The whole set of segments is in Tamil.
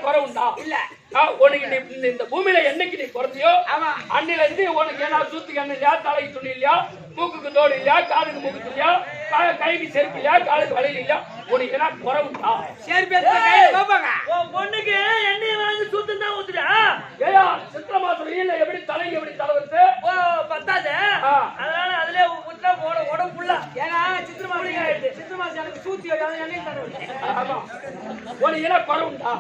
குறை உண்டா? இல்ல. உனக்கு இந்த பூமியில என்னைக்கு நீ பிறந்தியோ அன்னில இருந்து உனக்கு என்ன சூத்துக்கு என்ன இல்லையா, தலைக்கு துணி இல்லையா, மூக்குக்கு தோடு இல்லையா, காதுக்கு மூக்கு இல்லையா, கைக்கு செருப்பு இல்லையா, காலுக்கு வளையல் இல்லையா, உனக்கு என்ன குறை உண்டா? பொண்ணுக்கு எண்ணெய் வாங்கி சூத்து தான் ஊத்துடா. ஏயா சித்திர மாசம் இல்ல எப்படி தலைக்கு எப்படி தலைவருது பத்தாது. அதனால அதுல ஊத்தா போட உடம்பு ஃபுல்லா. ஏன்னா சித்திர மாசம் எனக்கு சூத்தி எண்ணெய் தடவை. ஆமா. உனக்கு என்ன குறை உண்டா?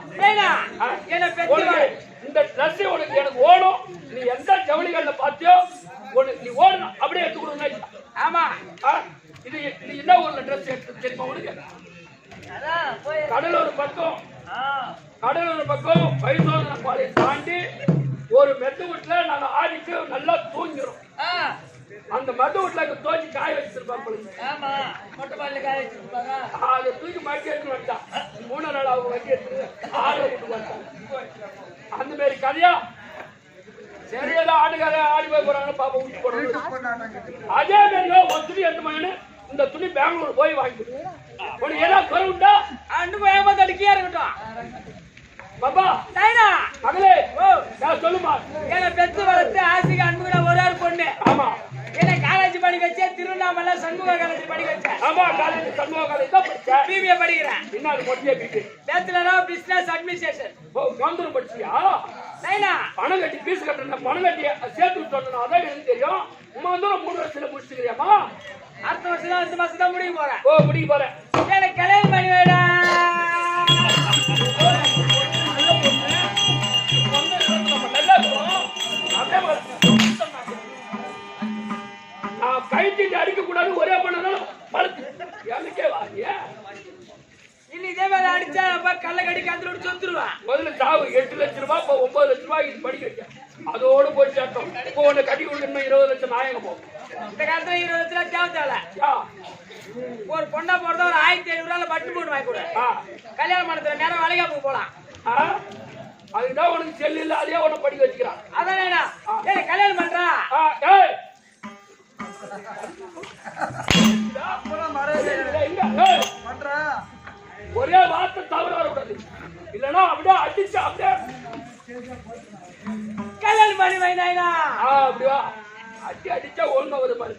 என்ன பெரிய இந்த ட்ரெஸ் உனக்கு எனக்கு ஓடும். நீ எந்த ஜவுளிகள்ல பாத்தியோ நீ ஓடணும் அப்படியே எடுத்து கொடுங்க. ஆமா. இது என்ன ஊர்ல ட்ரெஸ் எடுத்து தெரியுமா உனக்கு? கடலூர் பக்கம் பைசோதனை பாதையை தாண்டி ஒரு மெத்து வீட்டுல நாங்க ஆடிக்கு நல்லா தூங்கிடும். அந்த மது வீட்டுல தோச்சி காய வச்சிருப்பாங்க. அதை தூக்கி மாட்டி எடுத்து வந்தான். 3 நாள் அவங்க வண்டி எடுத்து ஆட விட்டு வந்தாங்க. அந்த மாதிரி கதையா சரியாதான் ஆடுகார ஆடி போய் போறாங்கன்னு பாப்பா ஊட்டி போடுறாங்க. அதே மாதிரி ஒரு துணி எந்த மாதிரி இந்த துணி பெங்களூர் போய் வாங்கிட்டு உனக்கு ஏதாவது குறை உண்டா? அண்டு போய் தடுக்கியா இருக்கட்டும். பாப்பா மகளே சொல்லுமா. என்ன பெத்து வளர்த்து ஆசிக்கு அன்புகிற ஒரு ஆள் பொண்ணு. ஆமா. என்ன காலேஜ் படிக்க வச்சேன். திருவண்ணாமலை சண்முக காலேஜ் படிக்க வச்சேன். ஆமா. காலேஜ் சண்முக காலேஜ் தான் படிச்சேன். பிபிஏ படிக்கிறேன். பின்னாடி மொழியே பிபி. Bachelor business administration. கவுண்டர் படிச்சியா? நைனா பணம் கட்டி பீஸ் கட்டணும். பணம் கட்டி சேர்த்து விட்டோம். அதான் எனக்கு தெரியும். உமா வந்து 3 வருஷத்துல முடிச்சுக்கிறியாமா? அடுத்த மாசம் தான் முடிக்க போறேன். முடிக்க போறேன். எனக்கு கல்யாணம் பண்ணி வேடா. கைத்தி அடிக்க கூடாது. ஒரே பண்ணாலும் எனக்கே வாங்கிய இன்னும் இதே மாதிரி அடிச்சா கல்ல கடி கத்துல சொத்துருவான். முதல்ல சாவு 8 லட்சம் ரூபாய், 9 லட்சம் ரூபாய் இது படிக்க வைக்க. அதோடு போய் சேர்த்தோம். இப்போ உன்னை கட்டி கொடுக்கணும் 20 லட்சம் நாயகம் போகும். இந்த காலத்துல 20 லட்சம் தேவைத்தால ஒரு பொண்ணா போறத ஒரு 1500 ரூபாய் பட்டு போட்டு வாங்கி கூட கல்யாணம் பண்ணத்துல நேரம் வளைகாப்புக்கு போலாம். அதுதான் உனக்கு செல்லு இல்ல. அதே உன்னை படிக்க வச்சுக்கிறான். அதான் கல்யாணம் பண்றா. ஒரே வார்த்தை தவறு வரக்கூடாது. இல்லன்னா அப்படியே அடிச்சு அப்படியே கல்யாணம் பண்ணி வைனா அப்படியா அடி அடிச்சா ஒழுங்கா ஒரு மாதிரி.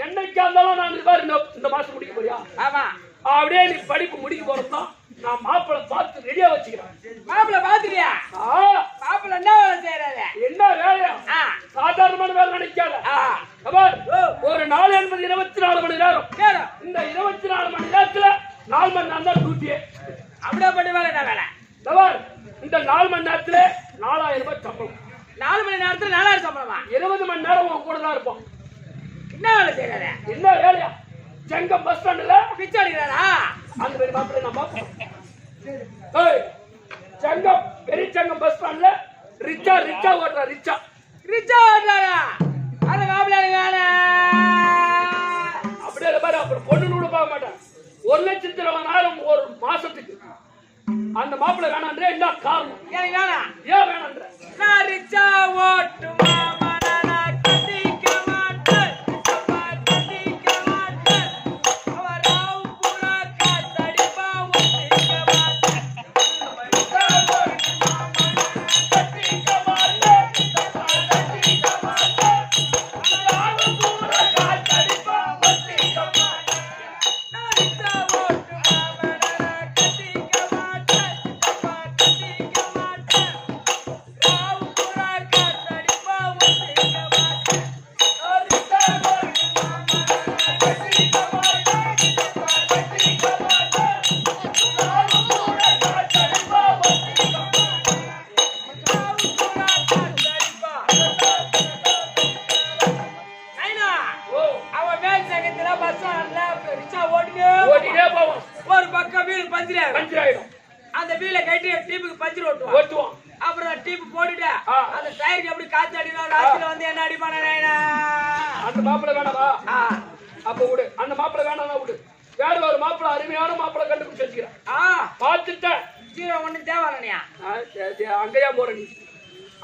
என்னைக்கா இருந்தாலும் நான் இந்த மாசம் முடிக்க போறியா? ஆமா. அப்படியே நீ படிப்பு முடிக்க போறதுதான் நான் மாப்பிள்ளை பார்த்து ரெடியா வச்சுக்கிறேன். மாப்பிள்ளை பாத்துறியா? மாப்பிள்ளை என்ன வேலை செய்யறாரு? என்ன வேலையா? சாதாரணமான வேலை நினைக்காத. ஒரு நாள் என்பது 24 மணி நேரம். இந்த 24 மணி நேரத்துல 4 மணி நேரம் தான் டியூட்டியே. அப்படியே பண்ணி வேலை என்ன வேலை? இந்த 4 மணி நேரத்துல 4000 ரூபாய் சம்பளம். 4 மணி நேரத்துல 4000 சம்பளமா? 20 மணி நேரம் உன் கூட தான் இருப்போம். என்ன வேலை செய்யறாரு? என்ன வேலையா? செங்கம் பஸ் ஸ்டாண்ட்ல பிச்சை அடிக்கிறாரா? அந்த மாதிரி மாப்பிள்ளை நான் பாப்போம். செங்கம் பெரிய செங்கம் பஸ் ஸ்டாண்ட்ல ரிச்சா ஓட்டுறா. ரிச்சா ஓட்டுறாரா? அந்த மாப்பிள்ளை அப்படியே பாரு. அப்புறம் பொண்ணு கூட பார்க்க மாட்டேன். 1,20,000 ஒரு மாசத்துக்கு. அந்த மாப்பிள்ளை வேணான்ற என்ன காரணம்? எனக்கு வேணாம். ஏன் வேணான்ற? நான் ரிச்சா ஓட்டுமா ஒரு பக்கம் வீல் பஞ்சிராயிடும். அந்த வீல கட்டி டீப்புக்கு பஞ்சர் ஓட்டுவோம். அப்புறம் டீப்பு போட்டுட்டு அந்த டயருக்கு எப்படி காத்து அடிக்கணும். ராத்திரில வந்து என்ன அடிப்பான அந்த மாப்பிள்ளை வேணாமா? அப்ப விடு. அந்த மாப்பிள்ளை வேணாம் விடு. வேற ஒரு மாப்பிள்ளை அருமையான மாப்பிள்ளை கண்டுபிடிச்சு வச்சுக்கிறேன். பார்த்துட்டேன். ஒண்ணு தேவையா? அங்கேயா போற நீ?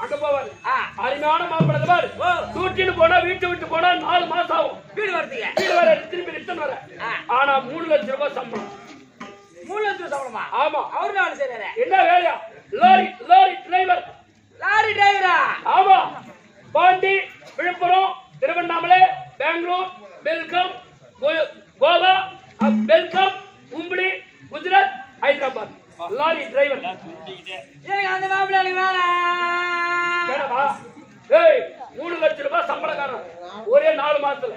அங்க போவாரு. அருமையான மாப்பிள்ளை பாரு. தூட்டிட்டு போனா வீட்டை விட்டு போனா 4 மாசம் ஆகும். வீடு வரதுக்கு. வீடு வர திருப்பி ரிட்டர்ன் வர. ஆனா 3 லட்சம் ரூபாய் சம்பளம். 3 லட்சம் சம்பளமா? ஆமா. அவரு வேலை செய்யறாரு. என்ன வேலையா? Lorry driver. லாரி டிரைவரா? ஆமா. பாண்டி, விழுப்புரம், திருவண்ணாமலை, பெங்களூர், பெல்காம், கோவா, பெல்காம், மும்பை, குஜராத், ஹைதராபாத். Lorry driver. ஏங்க அந்த மாப்பிள்ளை எனக்கு வேணாமா? ஏய் 3 லட்சம் ரூபாய் சம்பளக்காரன் ஒரே 4 மாசத்துல.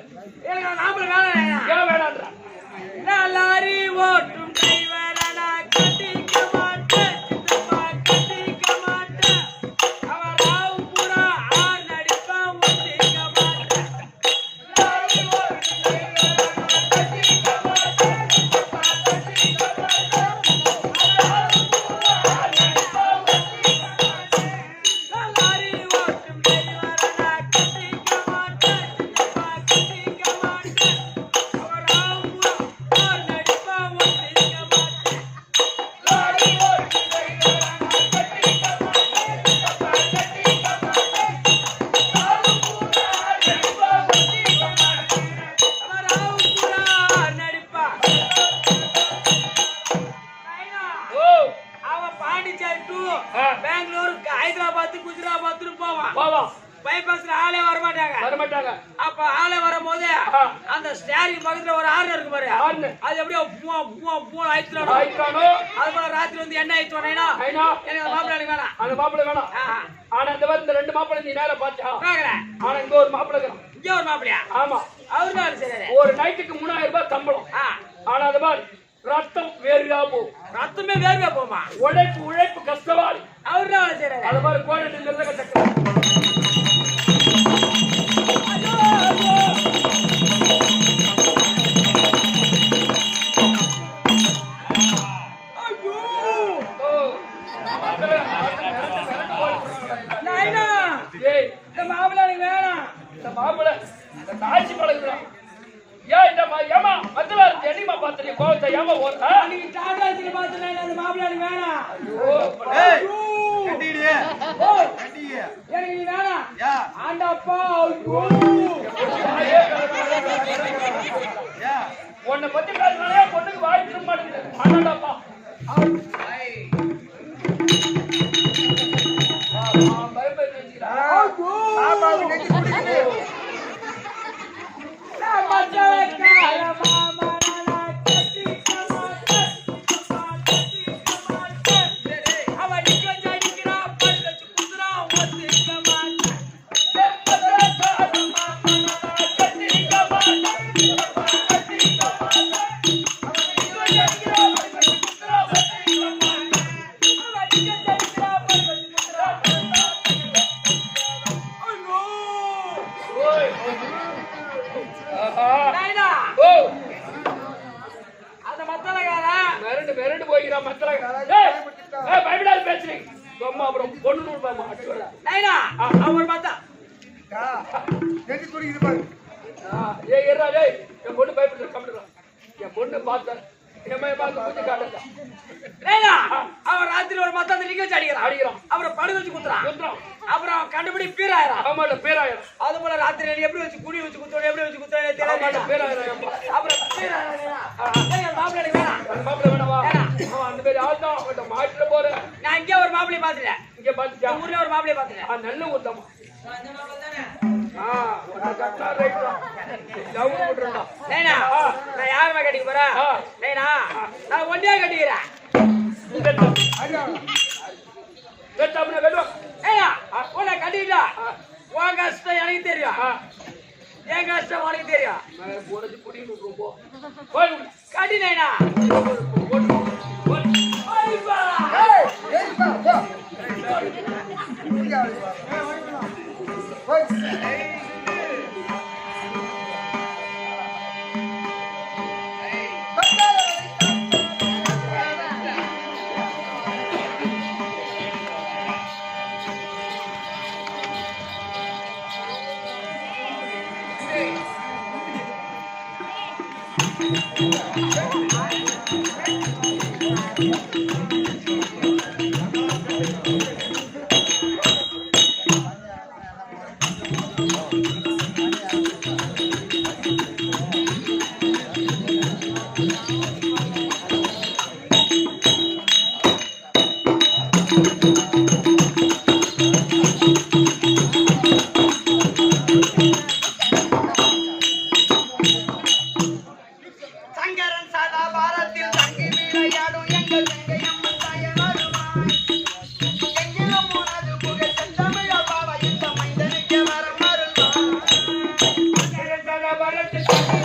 எனக்கு அந்த மாப்பிள்ளை வேணாம். ஏன் வேணான்றா? நான் லாரி ஓட்டும் டிரைவரா நான் கட்டிக்க மாட்டேன். சித்தப்பா கட்டிக்க மாட்டேன். அவன் ராவு பூரா ஆர் நடிப்பான் ஒட்டிக்க மாட்டேன். லாரி ஓட்டும் டிரைவரா நான் கட்டிக்க மாட்டேன். சித்தப்பா கட்டிக்க மாட்டேன். ராவு பூரா ஆர் நடிப்பான் ஒட்டிக்க மாட்டேன். நான் லாரி ஓட்டும் டிரைவரா நான் கட்டிக்க மாட்டேன். சித்தப்பா கட்டிக்க மாட்டேன். அவன் ராவு பூரா ஆர் நடிப்பான் ஒட்டிக்க மாட்டேன். லாரி ஓட்டும் டிரைவரா நான் கட்டிக்க மாட்டேன். சித்தப்பா கட்டிக்க மாட்டேன். ராவு பூரா ஆர் நடிப்பான் ஒட்டிக்க மாட்டேன். அவன் ராவு பூரா ஆர் நடிப்பான். நைனா ஓ அவன் பாண்டிச்சேரி டு ஆ. பெங்களூர் ஹைதராபாத் குஜராத் போவான். வா பைபாஸ்ல ஆளே வர மாட்டாங்க. வர மாட்டாங்க. அப்ப ஆளே வரும்போது ஆ. அந்த ஸ்டேரிங் பக்கத்துல ஒரு ஆறு இருக்கு பாரு. ஹார்ன். அது எப்படியோ பூ ஆயிடுச்சு. ஆயிட்டானோ? அது போல ராத்திரி வந்து என்ன ஆயிடுச்சு ஐனா எனக்கு அந்த மாப்பிள்ளை எனக்கு வேணாம். அந்த மாப்பிள்ளை வேணாம். ஆனா இந்த மாதிரி இந்த 2 மாப்பிள்ளை நீ நேரா பாத்தியா? பாக்குறேன். ஆனா இங்க ஒரு மாப்பிள்ளை இருக்கான். இங்க ஒரு மாப்பிள்ளையா? ஆமா. அவரு தான் சரி. ஒரு நைட்டுக்கு 3000 ரூபாய் சம்பளம். ஆனா அது மாதிரி ரத்தம் வேறியா போகும். ரத்தமே வேர்வே போமா. உழைப்பு கஷ்டவாளி. அவரு தான் சரி. அது மாதிரி கோடை நெல்லக சக்கரம். நைனா ஏய் இந்த மாப்பிள்ளை எனக்கு வேணாம். இந்த மாப்பிள்ளை இந்த காய்ச்சி பழகுறான். ஏன் இந்த ஏமா மத்தல என்னமா பாத்து நீ கோவத்தை ஏமா ஓடுற? நீங்க டாடாசில பாத்துறேன். அந்த மாப்பிள்ளை எனக்கு வேணாம். ஏய் கட்டிடியே ஓய் கட்டியே எனக்கு நீ வேணாம். யா ஆண்டாப்பா ஐயோ யா உன்னை பத்தி பேசுறானே பொண்ணுக்கு வாய் திரும்ப மாட்டேங்குது. ஆனாடாப்பா சாப்பாடு கட்டி குடிக்குது நான் மச்சாக்கார மாமா நான் கட்டிக்க மாட்டேன். கட்டிக்க மாட்டேன். அவன் நிக்க ஜடிக்கிறா பல்லச்சு குதுரா ஒத்திக்க மாட்டேன். மச்சாக்கார மாமா நான் கட்டிக்க மாட்டேன். கட்டிக்க மாட்டேன். அவன் நிக்க ஜடிக்கிறா பல்லச்சு குதுரா ஒத்திக்க மாட்டேன். அவன் நிக்க ஜடிக்கிறா பல்லச்சு குதுரா ஐயோ ஓய் ஆஹா நைனா ஓ அந்த மத்தலகாரன் மிரண்டு போய்கிறான் மத்தல. ஏய் ஏய் பயப்படாத பேசுறீங்க. சும்மா அப்புறம் பொண்ணு நூறுபாமா அடிச்சு. நைனா அவன் பார்த்தா யா கட்டி குடிக்குது பாரு ஏய் ஏறா டேய் என் பொண்ணு பயப்படுற கம்ப்ளீட். என் பொண்ணு பார்த்தா எம்ஐ பார்த்து பூஜை காட்டுங்க. நைனா அவன் ராத்திரி ஒரு மத்த நிக்க வச்சு அடிக்கிறான். அடிக்கிறான். அப்புறம் படு வச்சு குத்துறான். குத்துறான். அப்புறம் அவன் கண்டுபிடி பீராயிரான். ஆமாட பேராயிரம். அது போல ராத்திரி நீ எப்படி வச்சு குடி வச்சு குத்துறோம் எப்படி வச்சு குத்துறோம் ஆமாட தெரியல. பேராயிரம். அப்புறம் பீராயிரான். மாப்பிள்ளை எனக்கு வேணாம். அந்த மாப்பிள்ளை வேணவா? அவன் அந்த பேர் ஆள் தான். அவன் மாட்டில போற. நான் இங்கே ஒரு மாப்பிள்ளை பாத்துட்டேன். இங்க பாத்துச்சா? ஊர்ல ஒரு மாப்பிள்ளை பாத்துட்டேன். நல்ல ஊர்தாமா. உன்னை கட்டா ரைட்டா. லவ் பண்றடா. நைனா நான் யாருமே கட்டிக்க போறேன். நைனா நான் ஒண்டியா கட்டிக்கிறேன். வெட்டாம வெட்டுவா. ஏயா உன்னை கட்டிக்கிட்டா உன் கஷ்டம் எனக்கு தெரியும். என் கஷ்டம் உனக்கு தெரியும். போனது புடிங்க போ. போய் கட்டி நைனா ஏய் ஏய் பா போ குடியா போய் சங்கரன் சதா பாரத்தில் தங்கி விளையாடும் எங்கள் தங்கையம்மன் தாயனருமாய் எங்கிலும் உனது புகழ் செந்தமிழ் பாவ இந்த மைந்தனுக்கு வரம் அருள்வாய். சங்கரன் சதா பாரத்தில் தங்கி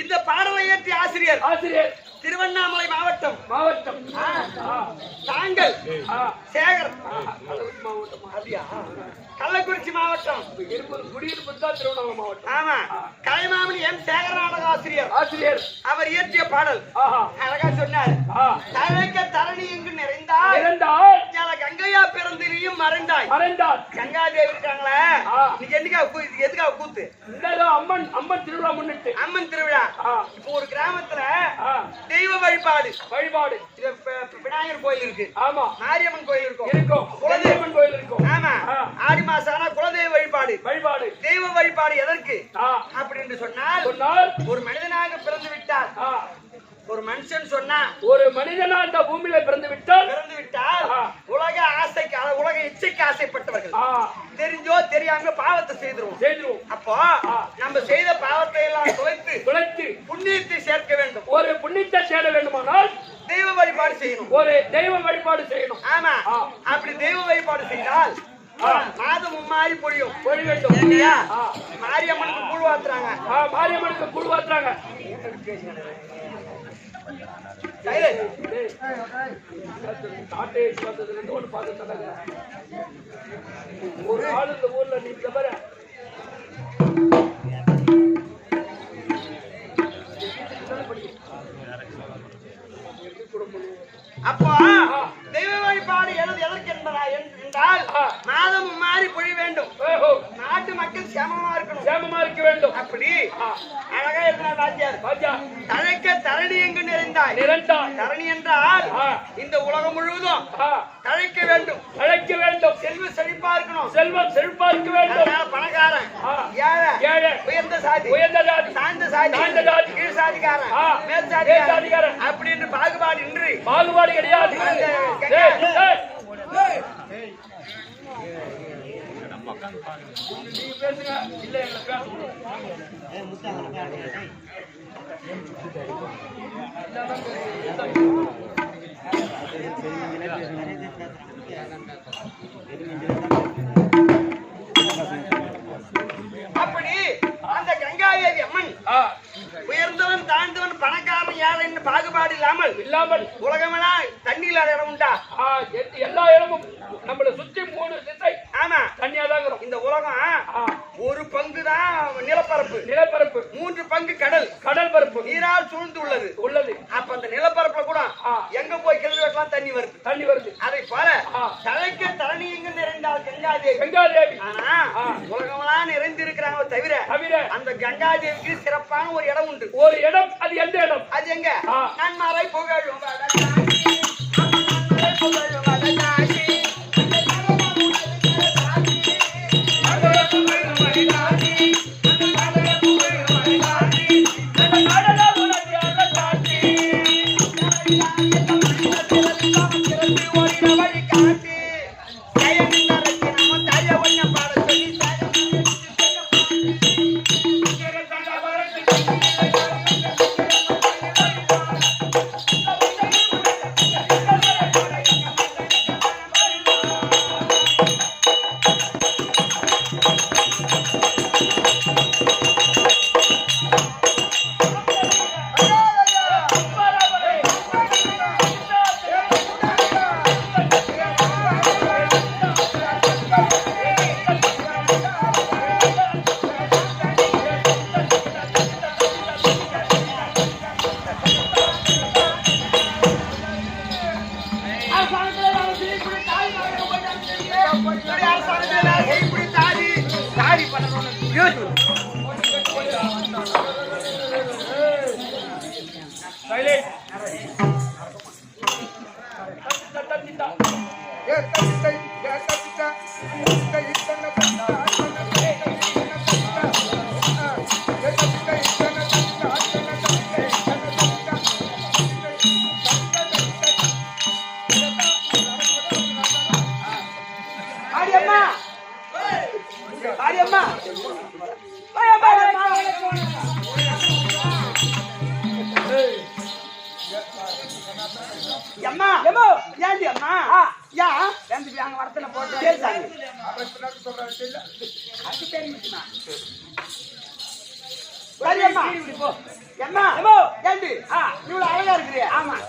இந்த பாடலை இயற்றிய ஆசிரியர் திருவண்ணாமலை மாவட்டம் தாங்கள் சேகர் கள்ளக்குறிச்சி மாவட்டம் குடியிருப்பு தான் திருவண்ணாமலை மாவட்டம். ஆமா கலைமாமணி எம் சேகர் நாடக ஆசிரியர் அவர் இயற்றிய பாடல் அழகா சொன்னார். தழைக்க தரணி எங்கு நிறைந்தால் கங்கையா பிறந்திரியும் மறைந்தாய். கங்காதேவி இருக்காங்களே எதுக்காக கூத்து? அம்மன் திருவிழா முன்னிட்டு அம்மன் திருவிழா. இப்போ ஒரு கிராமத்துல தெய்வ வழிபாடு விநாயகர் கோயில் இருக்கு. ஆமா. மாரியம்மன் கோயில் இருக்கும். குலதெய்வம் கோயில் இருக்கும். ஆமா. ஆடி மாசம் ஆனா குலதெய்வ வழிபாடு தெய்வ வழிபாடு எதற்கு அப்படின்னு சொன்னால் ஒரு மனிதனாக பிறந்து விட்டார். ஒரு மனுஷன் சொன்னா ஒரு மனிதனா இந்த பூமியில பிறந்து விட்டால் உலக ஆசைக்கு உலக இச்சைக்கு ஆசைப்பட்டவர்கள் தெரிஞ்சோ தெரியாம பாவத்தை செய்திருவோம். அப்போ நம்ம செய்த பாவத்தை எல்லாம் தொலைத்து புண்ணியத்தை சேர்க்க வேண்டும். ஒரு புண்ணியத்தை சேர வேண்டுமானால் தெய்வ வழிபாடு செய்யணும். ஒரு தெய்வ வழிபாடு செய்யணும். ஆமா. அப்படி தெய்வ வழிபாடு செய்தால் மாதம் மும்மாறி பொழியும். வேண்டும் இல்லையா? மாரியம்மனுக்கு கூழ் வாத்துறாங்க. மாரியம்மனுக்கு கூழ் வாத்துறாங்க. ஒரு ஆள் இந்த ஊர்ல நீ தவிர அப்போ தெய்வ வழிபாடு எதற்கு என்றால் மாதம் மாறி பொழி வேண்டும். நாட்டு மக்கள் சேமமா இருக்க வேண்டும். அப்படி அழகா இருந்தார் ராஜ்யார். தழைக்க தரணி எங்கு நிறைந்தாய். தரணி என்றால் இந்த உலகம் முழுவதும் தழைக்க வேண்டும். செல்வம் செழிப்பா இருக்கணும். பணக்காரன் ஏழை உயர்ந்த சாதி சாய்ந்த சாதி கீழ் சாதிக்காரன் மேல் சாதிக்காரன் அப்படின்னு பாகுபாடு இன்றி கிடையாது. அப்படி அந்த கங்காதேவி அம்மன் உயர்ந்தவன் தாழ்ந்தவன் பணக்காரன் யாரைன்னு பாகுபாடு இல்லாமல் உலகமெல்லாம் தண்ணியில் இடம் உண்டா? எல்லா இடமும் நம்மள சுற்றி 3 திசை. ஆமா. தண்ணியாதான் இந்த உலகம் ஒரு பங்கு தான் நிலப்பரப்பு. 3 பங்கு கடல் பரப்பு நீரால் சூழ்ந்து உள்ளது. அப்ப அந்த நிலப்பரப்புல கூட எங்க போய் கிணறு வெட்டலாம் தண்ணி வருது. அதை போல தலைக்கு தரணி எங்க நிறைந்தால் கங்காதேவி. கங்காதேவி. ஆனா உலகமெல்லாம் நிறைந்திருக்கிறாங்க தவிர அந்த கங்காதேவிக்கு சிறப்பான ஒரு இடம் உண்டு. ஒரு இடம். அது எந்த இடம்? அது எங்க? நன்மறை புகழும் வடதாசி, நன்மறை புகழும் வடதாசி,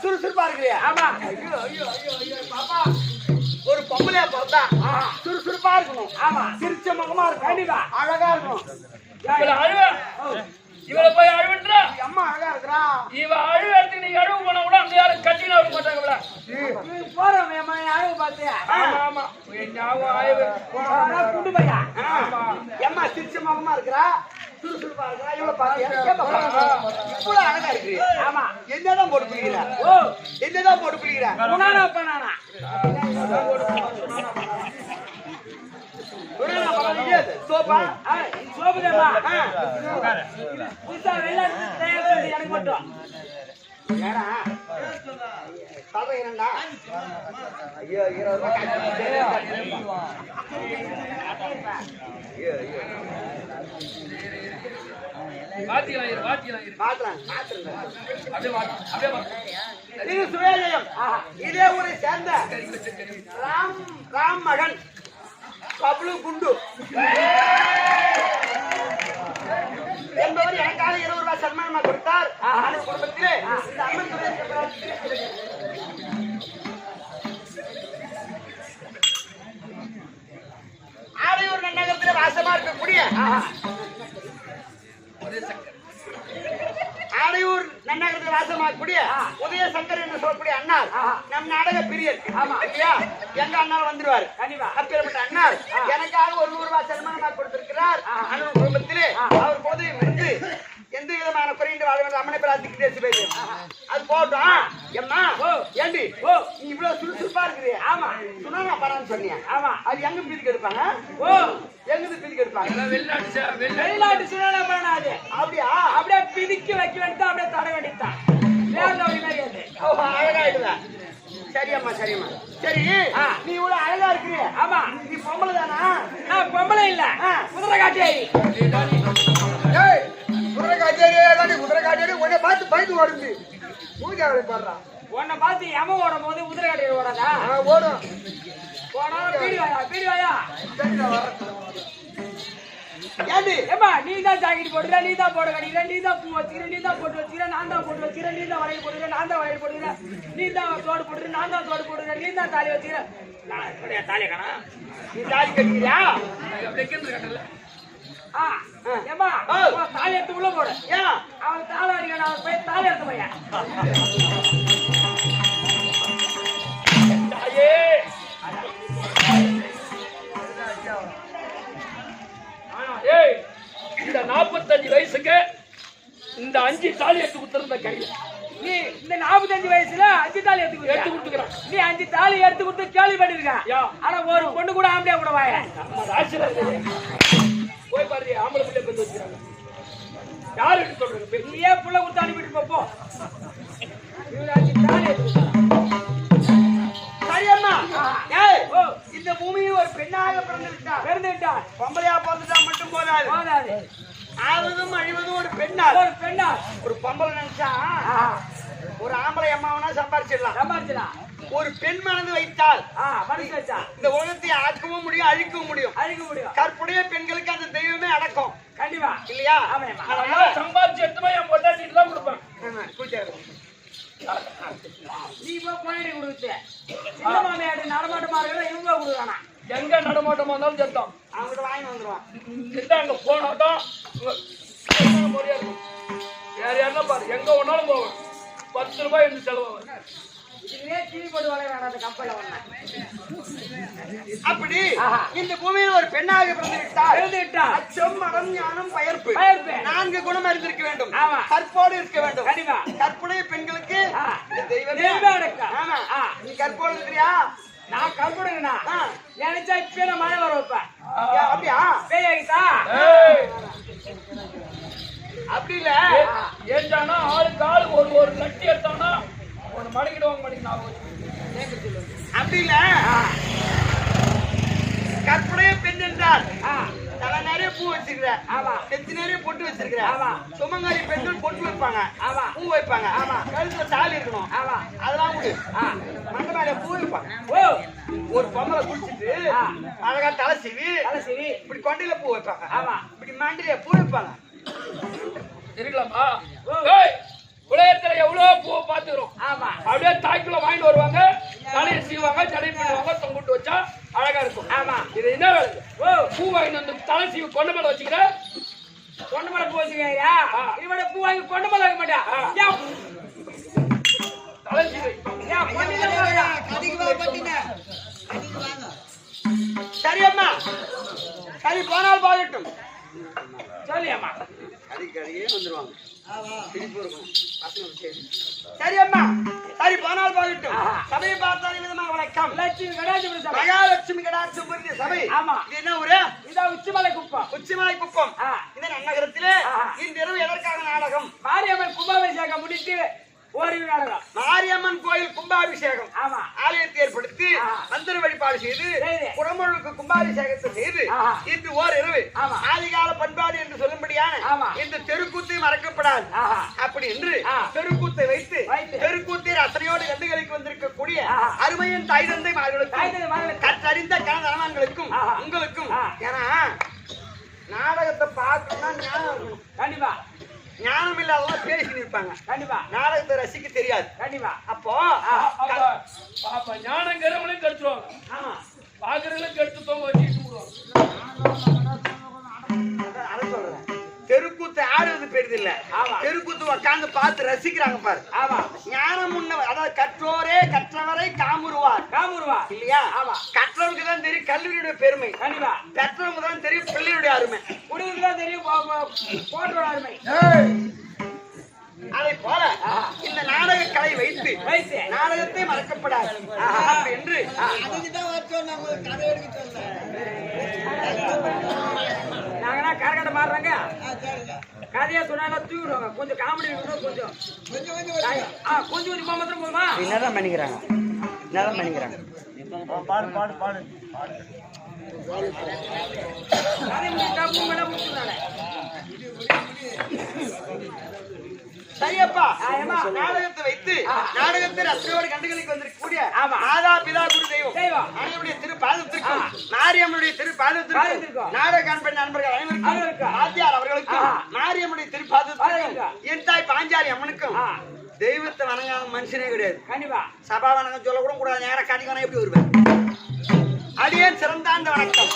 சுறுசுறுப்பா இருக்கிறியா? ஒரு பொம்பளையா பார்த்தா சுறுசுறுப்பா இருக்கணும். சிரிச்ச முகமா இருக்கும், அழகா இருக்கணும். இவளை போய் அழுவுன்ற அம்மா அழகா இருக்கிறா. இவ அழுவு எடுத்து நீ அழுவு போனா கூட அந்த யாரும் கட்டினா இருக்க மாட்டாங்க. போறோம் அழகு பார்த்தியா? ஆமா குண்டு பையா எம்மா சிரிச்ச முகமா இருக்கிறா, சுறுசுறுப்பா இருக்கிறா. இவ்வளவு பாத்தியா? இவ்வளவு அழகா இருக்கு. ஆமா. என்னதான் போட்டு பிடிக்கிறா? என்னதான் போட்டு பிடிக்கிறா? பண்ணானா சோப்பா சோப்பு புதுசா வெள்ளாட்டு தயார் எனக்கு மட்டும் ஏடா சொல்ற என்னடா? ஐயோ 20 இது சுவேலயம். இதே ஊரை சேர்ந்த ராம் மகன் பப்ளு குண்டு என்பவர் எனக்காக 20 ரூபாய் சன்மானமா கொடுத்தார். அந்த குடும்பத்திலே இந்த அம்மன் ஆடையூர் நன்னகரத்திலே வாசமா இருக்கக்கூடிய ஆடையூர் நன்னகரத்தில் வாசமாகக்கூடிய உதயசங்கர் என்று சொல்லக்கூடிய அண்ணார் நம் நாடக பிரியர். இல்லையா? எங்க அண்ணார் வந்துருவாரு. அப்பேற்பட்ட அண்ணார் எனக்காக ஒரு 100 ரூபாய் சன்மானமாக கொடுத்திருக்கிறார். அண்ணன் குடும்பத்திலே அவர் போது இருந்து எந்த விதமான குறைந்து வாழ வேண்டும் அம்மனை பிரார்த்திக்கு பேசி பேசு. அது போட்டோம். எம்மா ஏண்டி நீ இவ்வளவு சுறுசுறுப்பா இருக்கிறீ? ஆமா சுனானா பரான்னு சொன்னியா? ஆமா. அது எங்க பீதிக்கு எடுப்பாங்க? எங்க பீதிக்கு எடுப்பாங்க? வெளிநாட்டு சுனானா பரானா அது. அப்படியா? அப்படியே பிதிக்கு வைக்க வேண்டியது, அப்படியே தட வேண்டியதுதான். அழகாயிடுதா? சரியம்மா சரிம்மா. சரி நீ இவ்வளவு அழகா இருக்கிறீ. ஆமா. நீ பொம்பளை தானா? நான் பொம்பளை இல்ல, குதிரை காட்டியாரி. குதிரை காட்டியாரி குதிரை காட்டியாரி உன்னை பார்த்து பயந்து ஓடுது. பூஜை பாடுறான். உன்னை பார்த்து எம ஓடும் போது குதிரை காட்டியாரி ஓடாதா? ஓடும். போனா பீடி வாயா ஏண்டி ஏமா நீ தான் ஜாக்கெட் போடுற, நீ தான் போட கடிக்கிற, நீ தான் பூ வச்சுக்கிற, நீ தான் போட்டு வச்சுக்கிற, நான் தான் போட்டு வச்சுக்கிறேன், நீ தான் வளையல் போடுற, நான் தான் வளையல் போடுற, நீ தான் தோடு போடுற, நான் தான் தோடு போடுற, நீ தான் தாலி வச்சுக்கிற. நான் எப்படியா தாலி காணா? நீ தாலி கட்டிக்கிறியா? கட்டல. ஏமா தாலி எடுத்து உள்ள போடு. ஏன் அவன் தாலி அடிக்க நான் போய் தாலி எடுத்து போய் 45 வயசுக்கு இந்த 5 தாலி எடுத்து கொடுத்துருந்த கையில நீ இந்த 45 வயசுல 5 தாலி எடுத்து கொடுத்துக்கிறான். நீ 5 தாலி எடுத்து கொடுத்து கேள்விப்பட்டிருக்கேன். யா. ஆனா ஒரு பொண்ணு கூட ஆம்பளையா கூட வாய. நம்ம ராசியில போய் பாரு ஆம்பளை பிள்ளை பெற்று வச்சுக்கிறாங்க. யாரு எடுத்து சொல்றது? நீ ஏன் புள்ள கொடுத்து அனுப்பிட்டு போ. இவரு 5 தாலி எடுத்து கொடுத்தாரா? சரியம்மா ஏய் ஓ, இந்த பூமியில் ஒரு பெண்ணாக பிறந்து விட்டார். பிறந்து விட்டான். பொம்பளையா பிறந்துட்டா மட்டும் போதாது, போதாது. ஆவதும் அழிவதும் ஒரு பெண்ணால். ஒரு பெண்ணா ஒரு பொம்பளை நினைச்சா ஒரு ஆம்பளை அம்மாவனா சம்பாரிச்சிடலாம். சம்பாதிச்சலாம். ஒரு பெண் மனது வைத்தால் மனசு வச்சா இந்த உலகத்தை ஆக்கவும் முடியும், அழிக்கவும் முடியும். அழிக்க முடியும். கற்புடைய பெண்களுக்கு அந்த தெய்வமே அடக்கம் கண்டிப்பா இல்லையா? ஆமாம்மா. அதனால சம்பாதிச்சு எடுத்துமா என் பொட்டாட்டிட்டு தான் கொடுப்பேன். கூச்சாரு. நீ இப்போ பொண்ணாடி கொடுத்து சின்ன மாமியாடு நடமாட்டமார்கள் இவங்க கொடுக்குறானா? எங்க நடமாட்டமா இருந்தாலும் செத்தோம். அவங்ககிட்ட வாங்கி வந்துருவான். செத்தா அங்க போனாதான் முறையா இருக்கும். வேற யாருன்னா பாரு எங்க ஒன்னாலும் போவேன். 10 ரூபாய் இருந்து செலவாகும். இதுலயே டிவி போட்டு வளர்றான் அந்த கம்பெனில வந்தான். அப்படி இந்த பூமியில் ஒரு பெண்ணாக பிறந்து விட்டால் பிறந்து விட்டால் அச்சம், மடம், ஞானம், பயர்ப்பு பயர்ப்பு. 4 குணம் அறிந்திருக்க வேண்டும். ஆமா. கற்போடு இருக்க வேண்டும். கண்டிப்பா. கற்புடைய பெண்களுக்கு இந்த தெய்வமே தெய்வமே அடக்கம். ஆமா. நீ கற்போடு இருக்கிறியா? நான் கம்பெனிங்கண்ணா நினைச்சா இப்ப நான் மழை வர வைப்பேன். அப்படியா? பேயாகிட்டா ஏய், அப்படி இல்ல. ஏஞ்சானா ஆளுக்கு ஆளு ஒரு லட்டி எடுத்தானா ஒன்னு மடக்கிடுவாங்க மடிக்கணும். அப்படி இல்ல. கற்புடைய பெண் என்றால் தலை நிறைய பூ வச்சிருக்கிற, ஆமா. நெத்தி நிறைய பொட்டு வச்சிருக்கிற, ஆமா. சுமங்காரி பெண்கள் பொட்டு வைப்பாங்க, ஆமா. பூ வைப்பாங்க, ஆமா. கழுத்துல தாலி இருக்கணும், ஆமா. அதெல்லாம் விடு. மண்டை மேல பூ வைப்பாங்க. ஓ ஒரு பொம்பளை குளிச்சுட்டு அழகா தலை சீவி தலை சரி இப்படி கொண்டையில பூ வைப்பாங்க, ஆமா. இப்படி மண்டியில பூ வைப்பாங்க. இருக்கலாமா? ஏய், உலகத்துல எவ்வளவு பூவை பாத்துக்கிறோம். ஆமா. அப்படியே தாய்க்குள்ள வாங்கிட்டு வருவாங்க, தலையை சீவாங்க, ஜடை பண்ணுவாங்க, தொங்கிட்டு வச்சா அழகா இருக்கும். ஆமா. இது என்ன வேலை? ஓ, பூ வாங்கிட்டு வந்து தலை சீவி கொண்ட மேல வச்சுக்கிற கொண்டு மலை பூ வச்சுக்கிறியா? இவட பூ வாங்கி கொண்டு மலை வைக்க மாட்டா. தலை சீவி சரி அம்மா, சரி போனால் போகட்டும். சொல்லியம்மா. அடிக்கடியே வந்துருவாங்க. சரி அம்மா, சரி போனால் போகட்டும். சபையை பார்த்தால் விதமாக வணக்கம். லட்சுமி கடாட்சி சபை. மகாலட்சுமி கடாட்சி புரிந்த சபை. ஆமா. இது என்ன ஊரு? இதான் உச்சிமலை குப்பம். உச்சிமலை குப்பம். இந்த நன்னகரத்திலே இன்றிரவு எதற்காக நாடகம்? மாரியம்மன் கும்பாபிஷேகம் முடித்து ஓரிவு நாடகம். மாரியம்மன் கோயில் கும்பாபிஷேகம். ஆமா. ஆலயத்தை ஏற்படுத்தி மந்திர வழிபாடு செய்து குடமுழுக்கு கும்பாபிஷேகத்தை செய்து இன்று ஓர் இரவு ஆதிகால பண்பாடு என்று சொல்லும்படியான இந்த தெருக்கூத்தை மறக்கப்படாது. அப்படி என்று தெருக்கூத்தை வைத்து தெருக்கூத்தை ரசனையோடு கண்டுகளுக்கு வந்திருக்கக்கூடிய அருமையின் தாய் தந்தை மார்களுக்கும் கற்றறிந்த கனதனங்களுக்கும் உங்களுக்கும், ஏன்னா நாடகத்தை பார்க்கணும்னா ஞானம் இருக்கணும். கண்டிப்பா. ஞானம் இல்லாதவங்க பேசி நிற்பாங்க. கண்டிப்பா. நாடகத்தை ரசிக்க தெரியாது. கண்டிப்பா. அப்போ பாப்பா ஞானம் கருமலையும் கெடுத்துருவாங்க. ஆமா, பாக்குறவங்களும் கெடுத்து தோங்க வச்சுட்டு விடுவாங்க. அதை சொல்றேன். தெருக்கூத்து ஆடுவது பெரிது இல்ல, தெருக்கூத்து உட்கார்ந்து பார்த்து ரசிக்கிறாங்க பாரு. ஆமா. ஞானம் முன்னவர், அதாவது கற்றோரே கற்றவரை காமுருவார். காமுருவா இல்லையா? ஆமா. கற்றவனுக்கு தான் தெரியும் கல்வியுடைய பெருமை, கண்டிப்பா. பெற்றவங்க தான் தெரியும் பிள்ளையுடைய அருமை. குடிக்கு தான் தெரியும் போட்டோட அருமை. அதை போல இந்த நாடக கலை வைத்து நாடகத்தை மறக்கப்படாது என்று நாங்கன்னா கரகட்டை மாறுறாங்க, கதையா சொன்னாலும் தூக்கிடுவாங்க. கொஞ்சம் காமெடி கொஞ்சம் கொஞ்சம் மாத்திரம் போதுமா? என்னதான் பண்ணிக்கிறாங்க, என்னதான் பண்ணிக்கிறாங்க. பாடு பாடு பாடு கதை முடிச்சா பூமெல்லாம் முடிச்சுடுறாங்க. சரியப்பா, நாடகத்தை வைத்து நாடகத்தை ரசனையோடு கண்டுகளுக்கு வந்திருக்கக்கூடிய மாதா பிதா குரு தெய்வம் அவர்களுடைய திருப்பாதத்திற்கும் மாரியம்மனுடைய திருப்பாதத்திற்கும் நாடக காண்பன் நண்பர்கள் அனைவருக்கும் ஆத்தியார் அவர்களுக்கும் மாரியம்மனுடைய திருப்பாதத்திற்கும் என் தாய் பாஞ்சாலி அம்மனுக்கும் தெய்வத்தை வணங்காத மனுஷனே கிடையாது. கண்டிப்பா. சபா வணக்கம் சொல்ல கூட கூடாது. நேரம் காட்டிக்கணும் எப்படி வருவேன்? அடியேன் சிறந்தாண்ட வணக்கம்.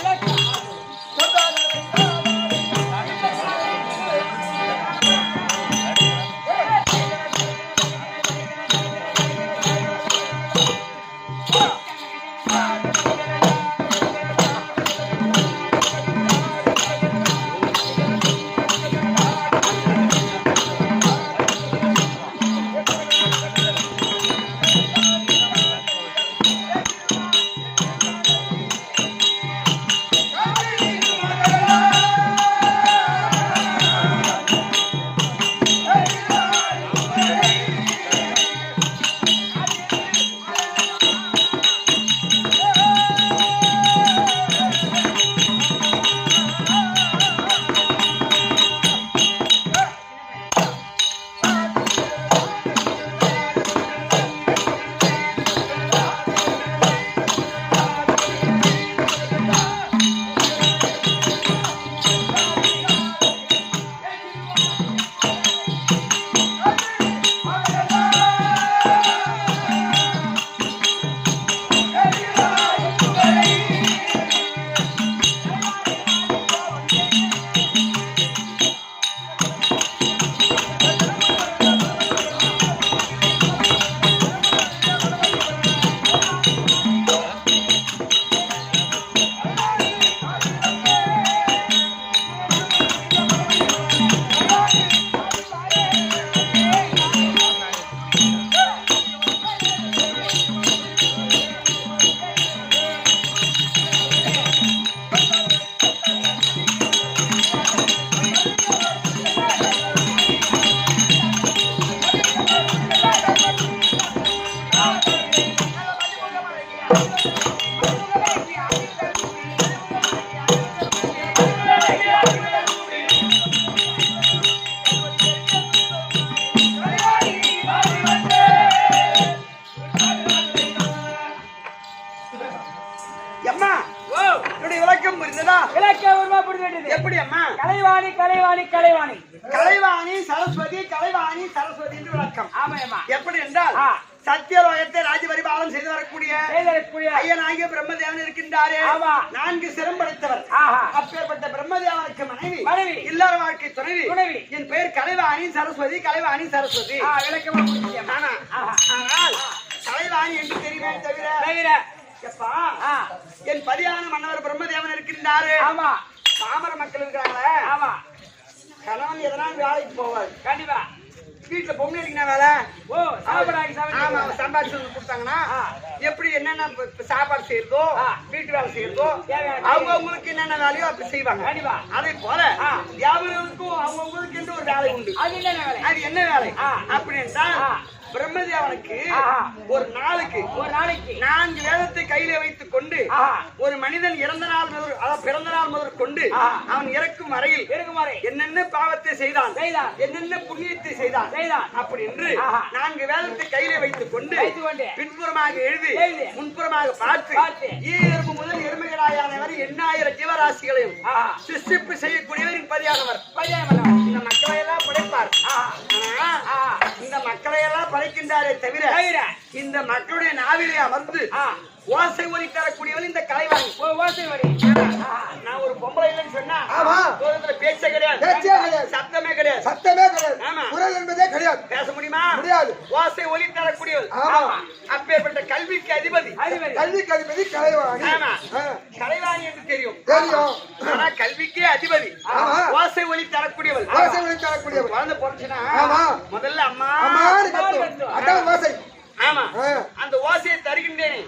அம்மா ஓ என்னுடைய விளக்கம் புரிந்ததா? விளக்க உருவா புரிந்து விட்டது. எப்படி அம்மா? கலைவாணி கலைவாணி கலைவாணி கலைவாணி சரஸ்வதி கலைவாணி சரஸ்வதி என்று விளக்கம். ஆமாம்மா. எப்படி என்றால் சத்தியலோகத்தை ராஜ்ய பரிபாலனம் செய்து வரக்கூடிய ஐயனாகிய பிரம்மதேவன் இருக்கின்றாரே, ஆமா. 4 சிரம் படைத்தவர். அப்பேற்பட்ட பிரம்மதேவனுக்கு மனைவி இல்லற வாழ்க்கை துணைவி. என் பெயர் கலைவாணி சரஸ்வதி கலைவாணி சரஸ்வதி. விளக்கமா புரிஞ்சுக்கியா? ஆனால் கலைவாணி என்று தெரியுமே தவிர எப்பா, என் பதியான மன்னவர் பிரம்மதேவன் இருக்கின்றாரு. ஆமா. பாமர மக்கள் இருக்கிறாங்களே, ஆமா. கணவன் எதனால் வேலைக்கு போவார். கண்டிப்பா வீட்டுல பொண்ணு அடிக்கிற வேலை. ஓ சாப்பாடு ஆமா, சம்பாதிச்சு கொடுத்தாங்கன்னா எப்படி என்னென்ன சாப்பாடு செய்யறதோ வீட்டு வேலை செய்யறதோ அவங்களுக்கு என்னென்ன வேலையோ அப்படி செய்வாங்க. கண்டிப்பா. அதே போல யாவருக்கும் அவங்களுக்கு என்று ஒரு வேலை உண்டு. அது என்ன வேலை? அது என்ன வேலை அப்படின்னா, பிரம்மதேவனுக்கு ஒரு நாளைக்கு 4 வேதத்தை கையில வைத்துக் கொண்டு ஒரு மனிதன் இறந்த நாள் முதல், அதாவது பிறந்த நாள் முதல் கொண்டு அவன் இறக்கும் வரையில் என்னென்ன பாவத்தை செய்தான், என்னென்ன புண்ணியத்தை செய்தான் அப்படி என்று 4 வேதத்தை கையில வைத்துக் கொண்டு பின்புறமாக எழுதி முன்புறமாக பார்த்து ஈரம்பு முதல் எருமைகளாயான வரை 8000 ஜீவராசிகளையும் சிருஷ்டிப்பு செய்யக்கூடியவர் பதியானவர். இந்த மக்களை எல்லாம் படைப்பார். இந்த மக்களை எல்லாம் படைக்கின்றாரே தவிர இந்த மக்களுடைய நாவிலே அமர்ந்து ஓசை ஒலி தரக்கூடியவன் இந்த கலைவாணி. ஓசை ஒலி. நான் ஒரு பொம்பளை இல்லைன்னு சொன்னா பேச்சே கிடையாது, சத்தமே கிடையாது. குரல் என்பதே கிடையாது. பேச முடியுமா? முடியாது. ஓசை ஒலி தரக்கூடியவள். அப்பேற்பட்ட கல்விக்கு அதிபதி கலைவாணி. கலைவாணி என்று தெரியும், ஆனா கல்விக்கே அதிபதி. ஓசை ஒலி தரக்கூடியவள். குழந்தை போச்சுன்னா முதல்ல அம்மா அதான் ஓசை. ஆமா, அந்த ஓசையை தருகின்றேன்.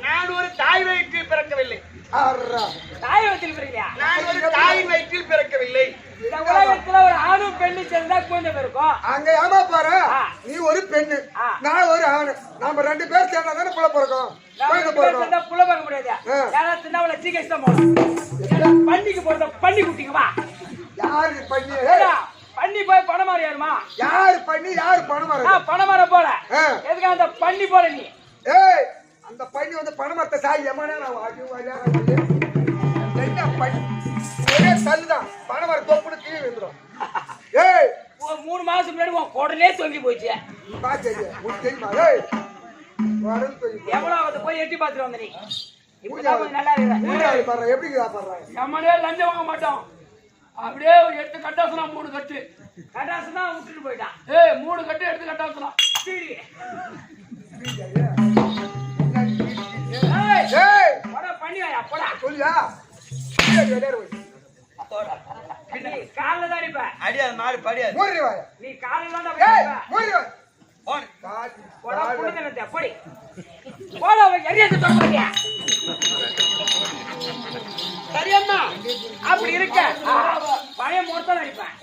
நான் ஒரு தாய் வயிற்றில் பிறக்கவில்லை. தாய் வயிற்றில் பிறக்கலையா? நான் ஒரு தாயின் வயிற்றில் பிறக்கவில்லை. இந்த உலகத்துல ஒரு ஆணும் பெண்ணு சேர்ந்தா குழந்தை பிறக்கும். அங்க ஏமா பாரு, நீ ஒரு பெண்ணு நான் ஒரு ஆணு, நாம 2 பேர் சேர்ந்தா தானே புள்ள பிறக்கும். புள்ள பிறக்க முடியாது. யாராவது சின்னவள சீக்கிரம் தான் போகணும். பண்டிக்கு போறத பண்டி குட்டிங்க வா. யாரு பண்ணி? பண்ணி போய் பணமாரி ஏறுமா? யாரு பண்ணி யாரு பணமாரி? பணமார போல. எதுக்கு அந்த பண்ணி போல நீ? ஏய், அந்த பண்ணி வந்து பணமரத்தை சாய் எமனா நான் வாடி வாடி என்ன பண்ணி ஒரே தள்ளுதான் பணமர தொப்புடு கீழே விழுந்துரும். ஏய், 3 மாசம் முன்னாடி உன் உடனே தொங்கி போச்சு. பாச்சேரி உனக்கு தெரியுமா? ஏய், உடனே தொங்கி எவ்வளவு போய் எட்டி பார்த்துட்டு வந்த நீ? இப்பதான் நல்லா இருக்கு. பாரு எப்படி பாடுறாங்க. நம்மளே லஞ்சம் வாங்க மாட்டோம். அப்படியே 8 கட்டாசனா 3 கட்டு கட்டாசனா விட்டுட்டு போயிட்டான். 3 கட்டு எடுத்து கட்டாசனா பண்ணி வாயா போடா. சொல்லியா கால தான் அடிப்ப. அடியாது மாறு படியாது. நீ காலையில தான் எப்படி போட எரியாத தொடர்பியா? சரியம்மா, அப்படி இருக்க பழைய மோட்டம் அடிப்பேன்.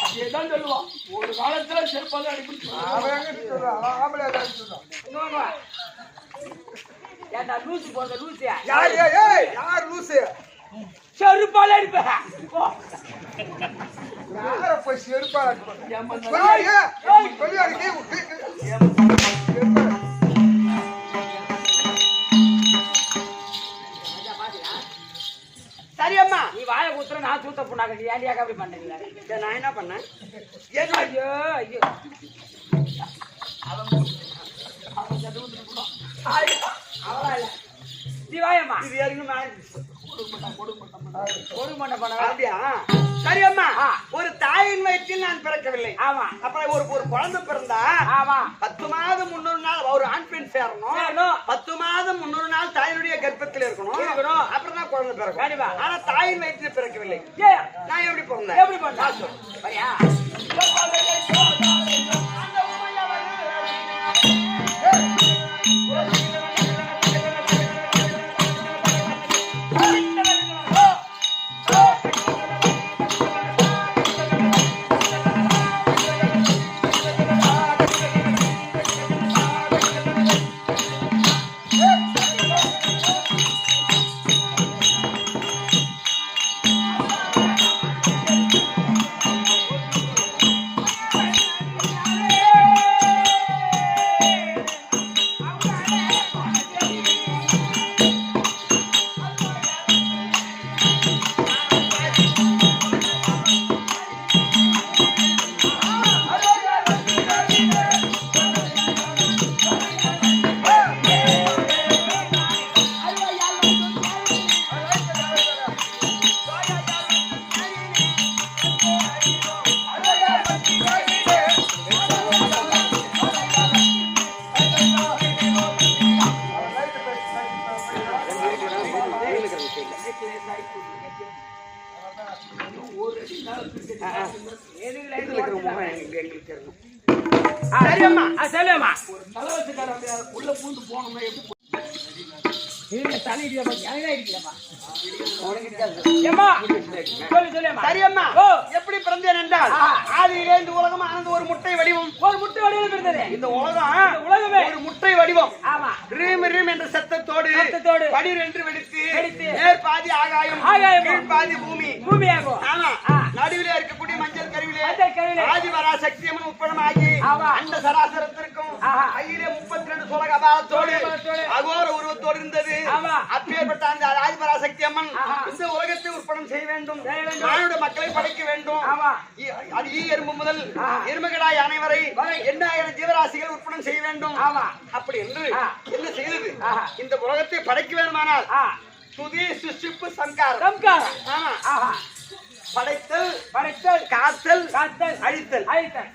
அதுதான் சொல்லுவான். ஒரு காலத்துல செருப்பால ஏண்டா லூசு போற லூசியா? யார் லூசு? செருப்பால அடிப்பேன். யார போய் செருப்பால சரியம்மா, நீ வாய குத்துற நான் சூத்த புண்ணாக்க. நீ ஏன்டியா அப்படி பண்ணீங்களா? நான் என்ன பண்ணேன்? ஐயோ ஐயோ, அவ்வளோ இல்ல. நீ வாயம்மா. இது வரைக்கும் கொடுமட்ட பண்ண. சரியம்மா, ஒரு தாயின் வயிற்றில் நான் பிறக்கவில்லை. ஆமா. அப்புறம் ஒரு குழந்தை பிறந்தா 10 மாதம் 300 நாள் ஒரு ஆண் பெண் சேரணும். 10 மாதம் 300 நாள் தாயினுடைய கர்ப்பத்தில் இருக்கணும். அப்புறம் தான் குழந்தை பிறக்கும். ஆனா தாயின் வயிற்றில் பிறக்கவில்லை. நான் எப்படி பிறந்தேன்? எப்படி பண்ண? இருக்கிறது ஒரு அடி இதுல இருக்கிற முகம் எங்களுக்கு தெரியணும். சரியம்மா சொல்லுமா ஒரு தலைவச்சுக்காரன் உள்ள பூந்து போனோம்னா எப்படி தனி ஏம்மா, சொல்லுமா சரியம்மா, ஓ. எப்படி பிறந்தேன் என்றால் ஆதியிலே இந்த உலகம் ஆனது ஒரு முட்டை வடிவம். ஒரு முட்டை வடிவில் இருந்தது இந்த உலகமே ஒரு முட்டை வடிவம். ஆமா ரீம் ரீம் என்ற சத்தத்தோடு படீர் என்று வெடித்து நேர் பாதி ஆகாயம் கீழ் பாதி பூமி பூமியாகும். ஆமா நடுவிலே இருக்கக்கூடிய மஞ்சள் கருவிலே கருவிலே ஆதிவரா சக்தியம்மன் உட்படமாகி அந்த சராசரத்திற்கும் கையிலே 32 சுலக அபாரத்தோடு அகோர உருவத்தோடு இருந்தது. அப்பேற்பட்ட அந்த ஆதிபரா சக்தி அம்மன் இந்த உலகத்தை உற்படம் செய்ய வேண்டும், மானுட மக்களை படைக்க வேண்டும். அது ஈ எறும்பு முதல் எருமகடாய் யானை வரை 8000 ஜீவராசிகள் உற்படம் செய்ய வேண்டும். அப்படி என்று என்ன செய்தது? இந்த உலகத்தை படைக்க வேண்டுமானால் துதி சுஷிப்பு சம்காரம். ஆமா, படைத்தல் காத்தல் அழித்தல்.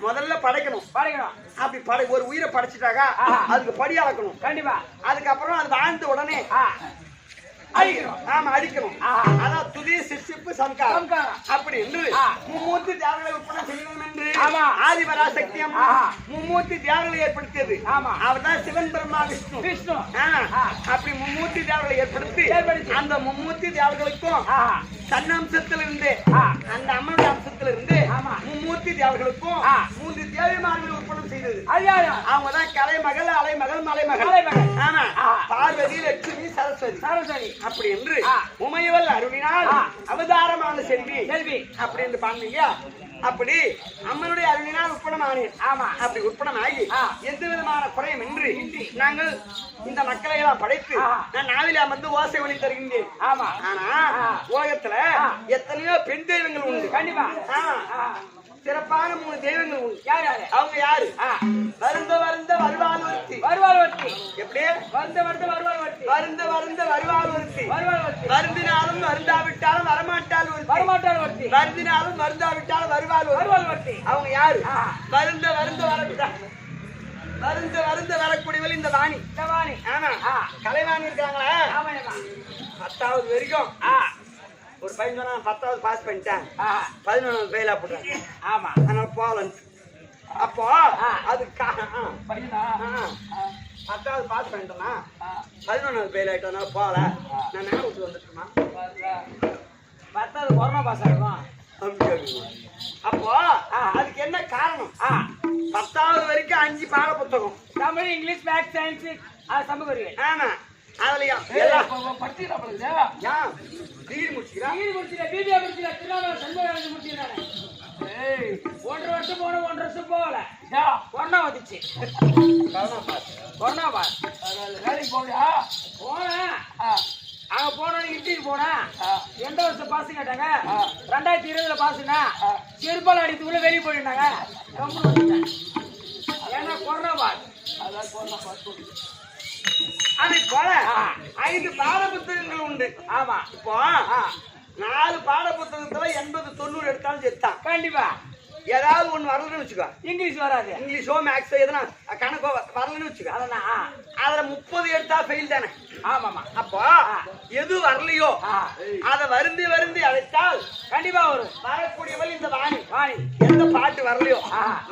முதல்ல படைக்கணும். அப்படி ஒரு உயிரை படைச்சிட்டாக்கா அதுக்கு படி அளக்கணும். கண்டிப்பா. அதுக்கப்புறம் அது வாழ்ந்த உடனே அழிக்கணும். ஆமா, அழிக்கணும். அதான் துதி சிற்சிப்பு சம்காரம். அப்படி என்று மும்மூர்த்தி தேவர்களை உற்பத்தி செய்யணும் என்று ஆதிபரா சக்தி அம்மா மும்மூர்த்தி தேவர்களை ஏற்படுத்தியது. அவர் தான் சிவன் பிரம்மா விஷ்ணு. அப்படி மும்மூர்த்தி தேவர்களை ஏற்படுத்தி அந்த மும்மூர்த்தி தேவர்களுக்கும் தன்னம்சத்தில் இருந்து அந்த அம்மனுடைய அம்சத்தில் இருந்து மும்மூர்த்தி தேவர்களுக்கும் 3 தேவிமார்கள் உற்பத்தி செய்தது. அவங்க தான் கலைமகள், அலைமகள், மலைமகள். ஆமா, பார்வதி, லட்சுமி, சரஸ்வதி. அப்படி என்று உமையவள் அருளினால் அவதாரமான செல்வி அப்படி என்று பாருங்க. அப்படி அம்மனுடைய அருளினால் உட்படமானேன். அப்படி உட்படமாகி எந்த விதமான குறையும் இன்றி நாங்கள் இந்த மக்களை எல்லாம் படைத்து நான் நாவிலே அமர்ந்து ஓசை ஒளி தருகின்றேன். ஆனா உலகத்துல எத்தனையோ பெண் தெய்வங்கள் உண்டு. கண்டிப்பா. சிறப்பான 3 தெய்வங்கள் உண்டு. அவங்க யாரு? வருந்த வருவாள் ஒருத்தி. எப்படி? வருந்த வருவாள் ஒருத்தி. வருந்தினாலும் வருந்தாவிட்டாலும் வரமாட்டாள் ஒருத்தி. வருந்தினாலும் வருந்தாவிட்டாலும் வருவாள் ஒருத்தி. அவங்க யாரு? வருந்த வரக்கூடியவள் இந்த வாணி. ஆமா, கலைவாணி இருக்காங்களா? 10வது வரைக்கும் ஒரு பையன் சொன்னா 10வது பாஸ் பண்ணிட்டேன், 11வது ஃபெயில் ஆப்பிடுறேன். ஆமா, அதனால போகலன்னு. அப்போ அது பையனா 10வது பாஸ் பண்ணிட்டேன்னா 11வது ஃபெயில் ஆயிட்டனால போகல. நான் நேரம் விட்டு வந்துட்டுமா 10வது கொரோனா பாஸ் ஆகிடும். அப்போ அதுக்கு என்ன காரணம்? 10வது வரைக்கும் 5 பாட புத்தகம், தமிழ், இங்கிலீஷ், மேத்ஸ், சயின்ஸ், சமூக அறிவியல். ஆமா, அதுலயா டிகிரி முடிச்சுக்கிறா, பிபிஏ முடிச்சுக்கிறா, திருநாமலை சண்முக முடிச்சுக்கிறாங்க. 1.5 வருஷம் போன, 1.5 வருஷம் போகல. கொரோனா வந்துச்சு. கொரோனா பாஸ் வேலைக்கு போவியா? போனேன். அங்க போனோன்னு இன்டர்வியூ போனேன். எந்த வருஷம் பாஸ் கேட்டாங்க. 2020 பாஸ்னா செருப்பால் அடித்துக்குள்ள வெளியே போயிட்டாங்க. ரொம்ப வந்துட்டேன். ஏன்னா கொரோனா பாஸ். அதான் கொரோனா பாஸ். அதை போல 5 பாட புத்தகங்கள் உண்டு. ஆமா, இப்போ 4 பாட புத்தகத்துல 80-90 எடுத்தாலும் செத்தான். கண்டிப்பா. ஏதாவது ஒண்ணு வரலன்னு வச்சுக்கோ, இங்கிலீஷ் வராது, இங்கிலீஷோ மேக்ஸோ எதுனா கணக்கோ வரலன்னு வச்சுக்கோ, அதுல 30 எடுத்தா ஃபெயில் தானே. ஆமாமா. அப்போ எது வரலையோ அத வருந்தி அழைத்தால் கண்டிப்பா வரும். வரக்கூடியவள் இந்த வாணி. எந்த பாட்டு வரலையோ,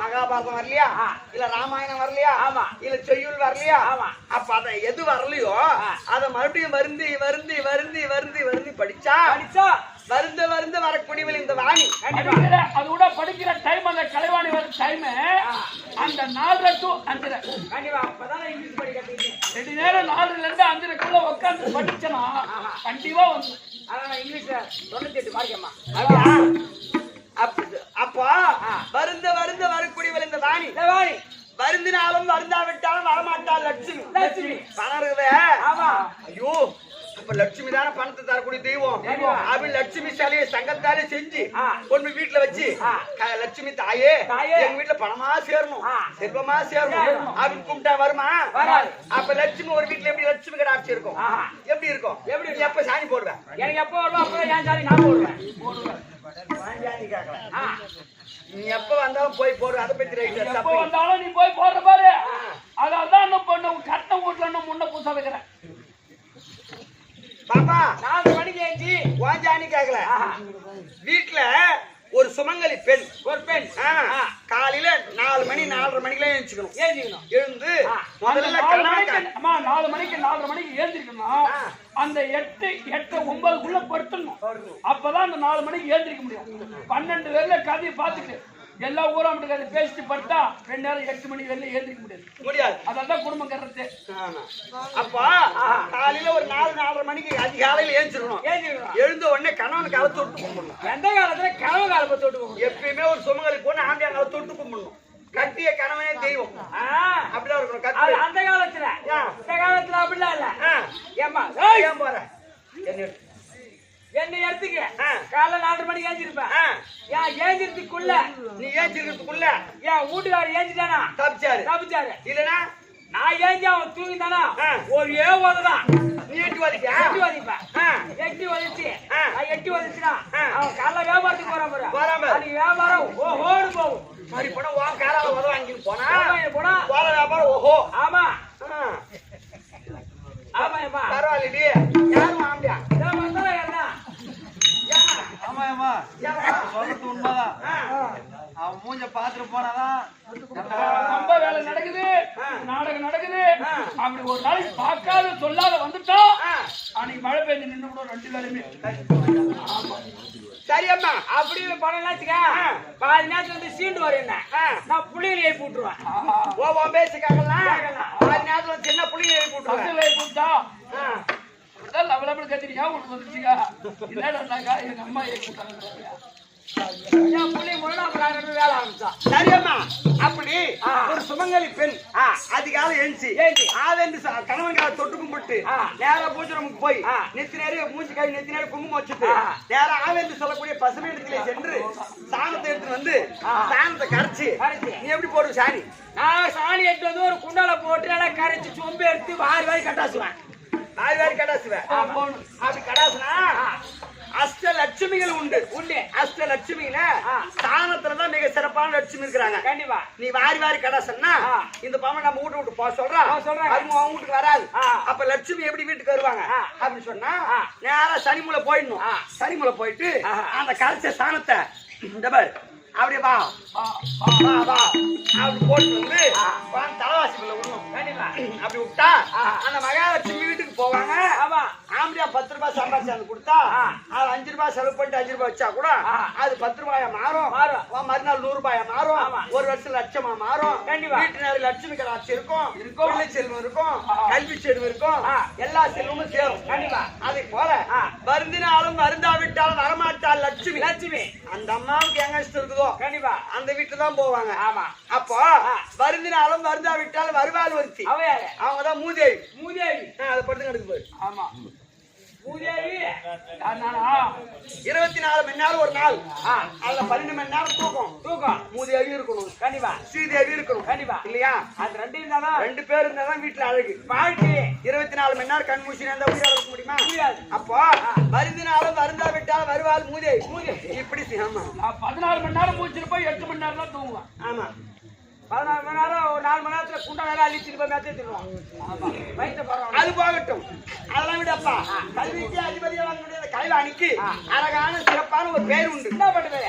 மகாபாரதம் வரலையா, இல்ல ராமாயணம் வரலையா, இல்ல செய்யுள் வரலையா, அப்ப அத எது வரலையோ அத மறுபடியும் வருந்தி படிச்சா வருந்த வரக்கூடியவள் இந்த வாணி. அது கூட படிக்கிற டைம், அந்த கலைவாணி வர டைம் அந்த 4 to 5. கண்டிப்பா. அப்பதான் இங்கிலீஷ் படிக்க 2 நேரம் 4ல இருந்து 5க்குள்ள உட்காந்து படிச்சனா கண்டிப்பா வந்து. அதான் இங்கிலீஷ்ல 98 மார்க்கம்மா. அப்போ வருந்த வரக்கூடியவள் இந்த வாணி. வருந்தினாலும் வருந்தாவிட்டாலும் வரமாட்டாள் லட்சுமி. பணம் இருக்குதே. ஐயோ, அப்ப லட்சுமி தானே பணத்தை தரக்கூடிய தெய்வம். அவன் லட்சுமி சாலையை சங்கத்தாலே செஞ்சு கொண்டு வீட்டுல வச்சு, லட்சுமி தாயே எங்க வீட்டுல பணமா சேரணும், செல்வமா சேரணும் அப்படின்னு கூப்பிட்டா வருமா? அப்ப லட்சுமி ஒரு வீட்டுல எப்படி லட்சுமி கடாட்சி இருக்கும்? எப்படி இருக்கும்? எப்படி எப்ப சாணி போடுவேன்? எனக்கு எப்ப வருவோம் அப்பதான் என் சாணி நான் போடுவேன். நீ எப்ப வந்தாலும் போய் போடு. அதை பத்தி எப்ப வந்தாலும் நீ போய் போடுற பாரு. அதான் பொண்ணு கட்ட வீட்டுல முன்ன பூசா வைக்கிறேன். பாப்பா 4 மணிக்கு ஏஞ்சி வாஞ்சானி கேக்கல வீட்டுல ஒரு சுமங்கலி பெண் ஒரு பெண் காலையில 4 மணி 4:30 மணிக்கெல்லாம் எழுந்துக்கணும் எழுந்து முதல்ல 4 மணிக்கு 4:30 மணிக்கு ஏந்திரிக்கணும் அந்த 8 9க்குள்ள படுத்தணும் அப்பதான் அந்த 4 மணிக்கு ஏந்திரிக்க முடியும் 12 வரையில கதையை பார்த்துட்டு எல்லா ஊரா மட்டும் கதை பேசிட்டு படுத்தா 2 நேரம் 8 மணிக்கு வரையில ஏந்திரிக்க முடியாது அதான் குடும்பம் கட்டுறது அப்பா காலையில ஒரு 4:30 மணிக்கு அதிகாலையில ஏந்திரிக்கணும் எழுந்த உடனே கணவன் காலை தொட்டு கும்பிடணும் எந்த காலத்துல கனவு காலத்தை தொட்டு கும்பிடணும் எப்பயுமே ஒரு சுமங்கலி போன ஆம்பியாங்களை தொட்டு கும்பிடணும் கட்டிய கணவனே தெய்வம் அப்படிதான் இருக்கணும் அந்த காலத்துல இந்த காலத்துல அப்படிலாம் இல்ல ஏமா ஏன் போற என்ன எடுத்துக்க காலைல 4:30 மணிக்கு ஏஞ்சிருப்பேன் ஏன் ஏஞ்சிருக்குள்ள நீ ஏஞ்சிருக்கிறதுக்குள்ள ஏன் வீட்டுக்காரர் ஏஞ்சிட்டானா தப்பிச்சாரு இல்லனா நான் ஏஞ்சி அவன் தூங்கிட்டானா ஒரு ஓதுதான் நீ எட்டி வலிக்க எட்டி வலிப்பேன் எட்டி வலிச்சு நான் எட்டி வலிச்சுனா அவன் காலைல வியாபாரத்துக்கு போறான் அன்னைக்கு வியாபாரம் ஓஹோடு போகும் மாதிரி போனா உன் காலால உதவ வாங்கிட்டு போனா போற வியாபாரம் ஓஹோ ஆமா ஆமாம்மா பரவாயில்லடி யாரும் ஆம்பியா ஆமாம்மா சொல்றது உண்மைதான் அவன் மூஞ்ச பாத்துட்டு போனாதான் ரொம்ப வேலை நடக்குது நாடகம் நடக்குது அப்படி ஒரு நாளைக்கு பார்க்காத சொல்லாத வந்துட்டா அன்னைக்கு மழை பெய்ஞ்சு நின்று கூட 2 வேலையுமே சரியம்மா அப்படின்னு பண்ணலாச்சுக்க பாதி நேரத்துல வந்து சீண்டு வரும் என்ன நான் புள்ளியில எழுப்பி விட்டுருவேன் ஓ பேசிக்காகலாம் பாதி நேரத்துல சின்ன புள்ளியை எழுப்பி விட்டுருவேன் லவலபுள் கத்திரிக்கா ஒன்று வந்துச்சுக்கா இல்லடாக்கா எங்க அம்மா வேலை ஆரம்பிச்சா சரியம்மா அப்படி ஒரு சுமங்கலி பெண் அதிகாலை எழுச்சி ஆதென்று கணவன் கால தொட்டு கும்பிட்டு நேரா பூஜை ரூமுக்கு போய் நெத்தி நேரம் மூஞ்சி கை நெத்தி நேரம் குங்குமம் வச்சுட்டு நேரா ஆவென்று சொல்லக்கூடிய பசுமை இடத்திலே சென்று சாணத்தை எடுத்து வந்து சாணத்தை கரைச்சி நீ எப்படி போடுவ சாணி நான் சாணி எடுத்து வந்து ஒரு குண்டால போட்டு நல்லா கரைச்சி சொம்பு எடுத்து வாரி கட்டாசுவேன் கடாசுவேன் அப்படி கடாசுனா அஷ்டலட்சுமிகள் உண்டு அஷ்டலட்சுமியில ஸ்தானத்துலதான் மிக சிறப்பான லட்சுமி இருக்கிறாங்க கண்டிப்பா நீ வாரி கடாசன்னா இந்த பாம நம்ம வீட்டு விட்டு போக சொல்றான் அவங்க வீட்டுக்கு வராது அப்ப லட்சுமி எப்படி வீட்டுக்கு வருவாங்க அப்படின்னு சொன்னா நேரா சனிமூலை போயிடணும் சனிமூலை போயிட்டு அந்த கரைச்ச ஸ்தானத்தை இந்த பாரு அப்படியே வா அப்படி போட்டு வந்து தலைவாசிக்குள்ள விடணும் அப்படி விட்டா அந்த மகாலட்சுமி வீட்டுக்கு போவாங்க ஆம்படியா 10 ரூபாய் சம்பாதிச்சு கொடுத்தா அது 5 ரூபாய் செலவு பண்ணிட்டு 5 ரூபாய் வச்சா கூட அது 10 ரூபாயா மாறும் மறுநாள் 100 ரூபாயா மாறும் ஒரு வருஷம் லட்சமா மாறும் வீட்டு நேரம் லட்சுமி கடாட்சி இருக்கும் பிள்ளை செல்வம் இருக்கும் கல்வி செல்வம் இருக்கும் எல்லா செல்வமும் சேரும் அதை போல வருந்தினாலும் வருந்தாவிட்டாலும் வரமாட்டாள் லட்சுமி அந்த அம்மாவுக்கு எங்க இஷ்டம் இருக்குதோ கண்டிப்பா அந்த வீட்டுல தான் போவாங்க அப்போ வருந்தினாலும் வருந்தாவிட்டாலும் வருவாள் ஒருத்தி அவங்கதான் மூதேவி அதை படுத்து கிடக்கு போய் ஆமா மூதேவி 24 மணி நேரம் ஒரு நாள் அதுல 12 மணி நேரம் தூக்கம் மூதேவி இருக்கணும் கண்டிப்பா ஸ்ரீதேவி இருக்கணும் கண்டிப்பா இல்லையா அது 2 இருந்தாதான் 2 பேர் இருந்தாதான் வீட்டுல அழகு வாழ்க்கை 24 மணி நேரம் கண் மூசி இருந்தா உயிரோட இருக்க முடியுமா முடியாது அப்போ வருந்தினாலும் வருந்தா விட்டாலும் வருவாள் மூதேவி இப்படி ஆமா 16 மணி நேரம் மூச்சுட்டு போய் 8 மணி நேரம் தான் தூங்குவான் ஆமா 16 மணி நேரம் ஒரு 4 மணி நேரத்துல குண்டா வேலை அழிச்சுட்டு போய் மேத்தே திருவான் வயிற்று பரவாயில்ல அது போகட்டும் அதெல்லாம் விடப்பா கல்விக்கு அதிபதியா வாங்கக்கூடிய அந்த கைலாணிக்கு அழகான சிறப்பான ஒரு பேர் உண்டு என்ன பண்ணுவேன்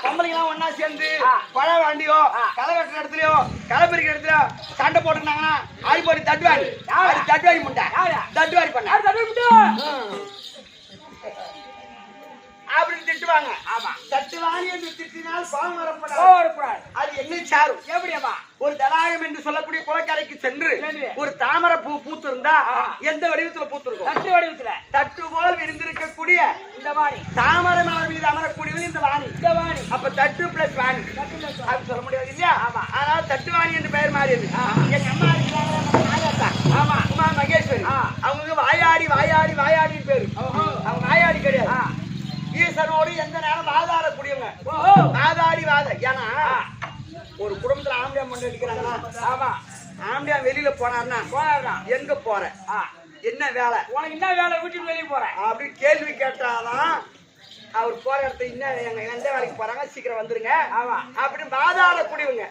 பொம்பளைங்க எல்லாம் ஒண்ணா சேர்ந்து பழ வாண்டியோ களை வெட்டுற இடத்துலயோ களை பறிக்கிற இடத்துலயோ சண்டை போட்டுருந்தாங்கன்னா ஆடி போடி தட்டுவாடி தட்டுவாடி முட்டை தட்டுவாடி பண்ண அப்படின்னு திட்டுவாங்க. ஆமா தட்டுவாணி என்று திட்டினால் கோபம் வரப்படாது. அது என்ன சாரும் எப்படியாமா ஒரு தடாகம் என்று சொல்லக்கூடிய குளக்கரைக்கு சென்று ஒரு தாமரை பூ பூத்து இருந்தா எந்த வடிவத்துல பூத்திருக்கும்? தட்டு வடிவத்துல. தட்டு போல் விரிந்திருக்கக்கூடிய இந்த வாணி தாமரை மலர் மீது அமரக்கூடியது இந்த வாணி. இந்த வாணி அப்ப தட்டு பிளஸ் வாணி அப்படி சொல்ல முடியாது இல்லையா? ஆமா ஆனால் தட்டு வாணி என்று பெயர் மாறியது. எங்க அம்மா ஆமா உமா மகேஸ்வரி அவங்க வாயாடி வாயாடி வாயாடின்னு பேரு. அவங்க வாயாடி கிடையாது. ஈசனோடு எந்த நேரம் வாதாடக்கூடியவங்க. வாதாடி வாத ஏன்னா ஒரு குடும்பத்துல ஆம்பியா மண்ணு அடிக்கிறாங்கன்னா ஆமா ஆம்பியா வெளியில போனார்னா எங்க போற என்ன வேலை உனக்கு என்ன வேலை வீட்டுக்கு வெளியே போற அப்படின்னு கேள்வி கேட்டாதான் அவர் போற இடத்த இன்னும் எங்க எந்த வேலைக்கு போறாங்க சீக்கிரம் வந்துருங்க ஆமா அப்படின்னு வாதாடக்கூடியவங்க.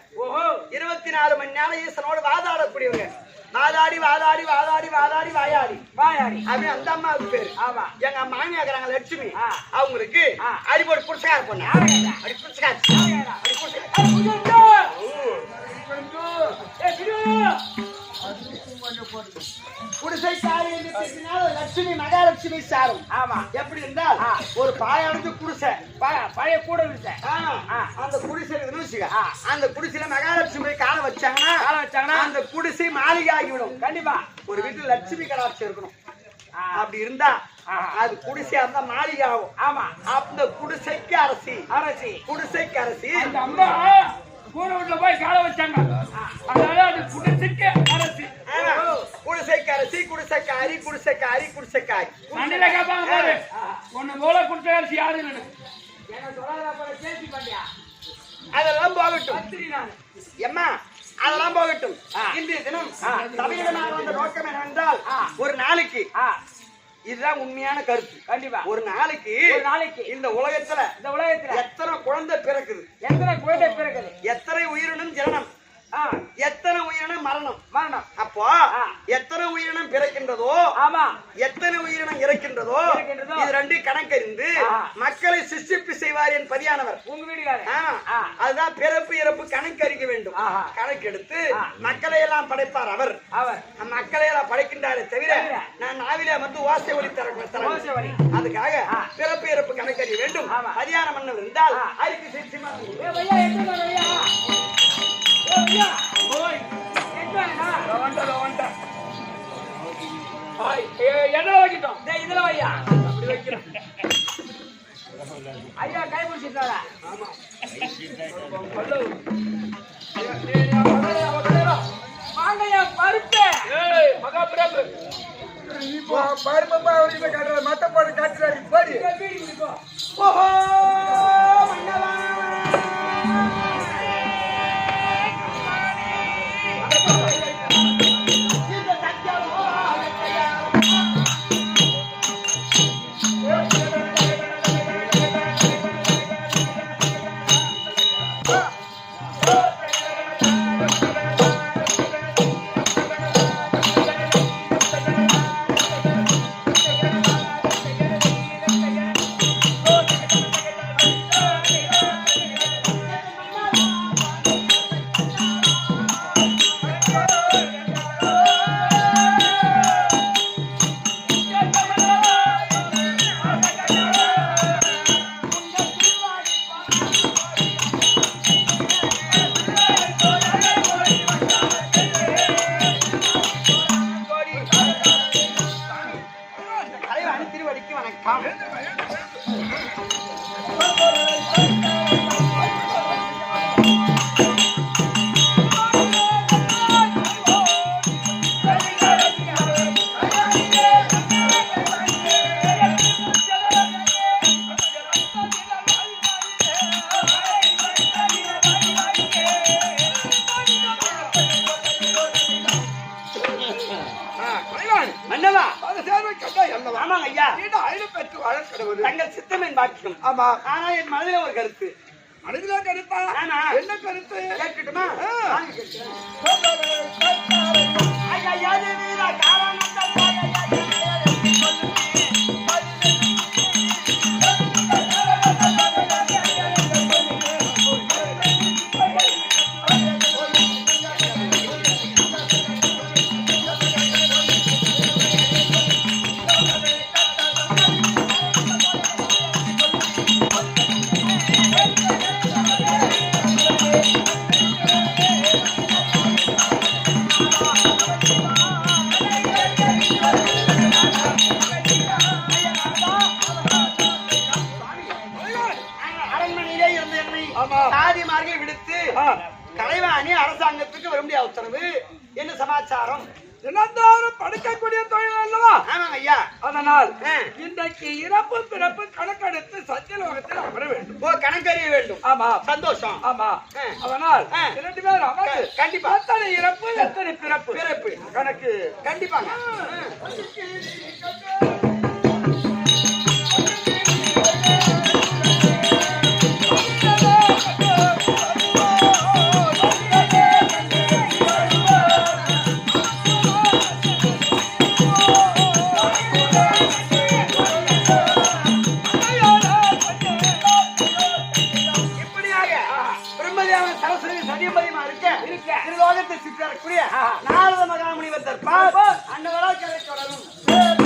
24 மணி நேரம் ஈசனோடு வாதாடக்கூடியவங்க. வாதாடி வாதாடி வாதாடி வாதாடி வாயாடி வாயாடி அப்படின்னு அந்த அம்மாவுக்கு பேரு. ஆமா எங்க மாமியா இருக்கிறாங்க லட்சுமி அவங்களுக்கு அடிப்படை புடிச்சக்கார பொண்ணு அடி புடிச்சக்கார குடிசைக்காரி என்று பேசினால் லட்சுமி மகாலட்சுமி சாரும். ஆமா எப்படி இருந்தால் ஒரு பாயானது குடிசை பழைய கூட அந்த குடிசை அந்த குடிசையில மகாலட்சுமி கால வச்சாங்கன்னா அந்த குடிசை மாளிகை ஆகிவிடும். கண்டிப்பா ஒரு வீட்டுல லட்சுமி கடாட்சி இருக்கணும். அப்படி இருந்தா அது குடிசையா இருந்தா மாளிகை ஆகும். ஆமா அந்த குடிசைக்கு அரசி குடிசைக்கு அரசி அந்த அம்மா கூட வீட்டுல போய் கால வச்சாங்க. அதனால அது குடிசைக்கு அரசி குடிசைக்கு அரசி குடிசைக்காரி குடிசைக்காரி குடிசைக்காரி மண்ணில கேட்பாங்க பாரு ஒண்ணு போல குடிசை அரசி யாருன்னு அதெல்லாம் போகட்டும். எம்மா அதெல்லாம் போகட்டும். இன்றைய தினம் சபையிடமாக வந்த நோக்கம் என்னவென்றால் ஒரு நாளைக்கு இதுதான் உண்மையான கருத்து. கண்டிப்பா ஒரு நாளைக்கு இந்த உலகத்துல எத்தனை குழந்தை பிறக்குது எத்தனை உயிரினம் ஜனனம் எத்தனை உயிரினம் மரணம் அப்போ எத்தனை உயிரினம் பிறக்கின்றதோ ஆமா எத்தனை உயிரினம் இறக்கின்றதோ இது ரெண்டு கணக்கறிந்து மக்களை சிருஷ்டிப்பு செய்வார் என் பதியானவர் உங்க வீடுகாரர். அதுதான் பிறப்பு இறப்பு கணக்கறிக்க வேண்டும். கணக்கெடுத்து மக்களை எல்லாம் படைப்பார் அவர் மக்களை எல்லாம் படைக்கின்றாரே தவிர நான் நாவிலே வந்து ஓசை ஒலி தர அதுக்காக பிறப்பு இறப்பு கணக்கறிய வேண்டும். பதியான மன்னர் இருந்தால் அதுக்கு சிருஷ்டிமா இதுல வையா அப்படி வைக்கிறேன். ஐயா கை பிடிச்சிட்டாரா? ஆமா வாங்கய்யா பருப்பு மகாபிரபு இப்போ பருப்பா அவருக்கு காட்டுற மத்த போட்டு காட்டுறாரு போடி. ஓஹோ மன்னவா தங்கள் சித்தமின் பாக்கியம். ஆமா ஆனா என் மனதில ஒரு கருத்து. மனதில கருத்தா? என்ன கருத்து கேட்கட்டுமா? சாதியிலே இருந்த என்னை சாதி மார்க்கை விடுத்து கலைவாணி அரசாங்கத்துக்கு வர முடியாத உத்தரவு என்ன சமாச்சாரம்? தினந்தோறும் படுக்கக்கூடிய தொழில் அல்லவா? ஆமாங்க ஐயா. அதனால் இன்றைக்கு இறப்பு பிறப்பு கணக்கெடுத்து சத்தியலோகத்தில் அமர வேண்டும். ஓ, கணக்கறிய வேண்டும். ஆமா, சந்தோஷம். ஆமா. அதனால் 2 பேர் அமர்ந்து கண்டிப்பா எத்தனை இறப்பு எத்தனை பிறப்பு பிறப்பு கணக்கு கண்டிப்பாங்க. திருலோகத்தை சிற்றக்கூடிய நாரத மகாமுனிவர் தற்பால் அன்னவரால் கதை தொடரும்.